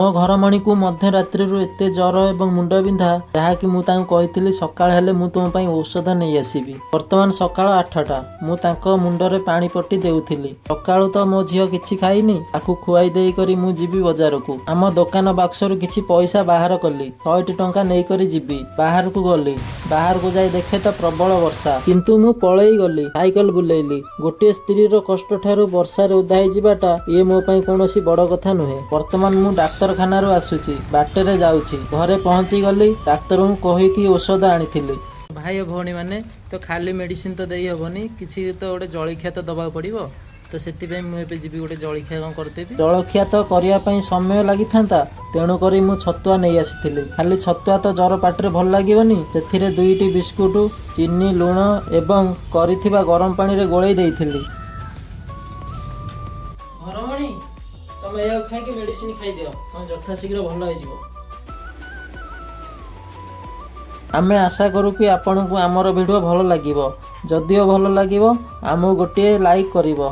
ମୋ ଘରମଣି को मध्यरात्रि एते जर एवं मुंड बिंधा जहाँकि मुझे सकाळ हेले मु तुम ପାଇଁ औषध नहीं आसबि। वर्तमान सकाळ 8टा मु तांको मुंडरे पानी पट्टी देउथिली। सकाळु तो मो झियो किछि खाइनी ताकू खुआई देई करी मु जिबी बाजार को। आम दुकान बाक्सरु किछि पैसा बाहर कली 100 टंका नहीं करी जिबी। बाहर को गली बाहर को जाई देखे तो प्रबल वर्षा किंतु मु पळेई गली साइकल बुलेइली। गोटे स्त्री रो कष्ट ठारू वर्षा रे उदाई जिबाटा ये मो ପାଇଁ कोनोसी बड़ कथा नुहे। वर्तमान मु डाक्तरखाना आसुची बाटेरे जाउची घरे पहुंची गली डाक्तर को कहिकी औषध आनीथिली। भाई भौणी माने तो खाली मेडिसिन तो देई हबनी किछि तो गोटे जळखिया तो दबा पड़िबो तो सेति पे मु एबे जिबी गोटे जळखिया कोन करतेबी। जळखिया तो करिया पई समय लागि थांता तेणु करी मु छतुआ नै आसीथिली। खाली छतुआ तो जर पाटरे भल लागिबनी सेथिरे 2टी बिस्कुट चीनी लूण एवं करिथिबा गरम पानी रे गोळेई देइथिली। घरमणी तमे या खाइ के मेडिसिन खाइ दियो हम यथा शीघ्र भल होई जिवो। आमे आशा करू कि आपन को हमर वीडियो भल लागिवो। जदियो भल लागिवो आमु गोटे लाइक करिवो।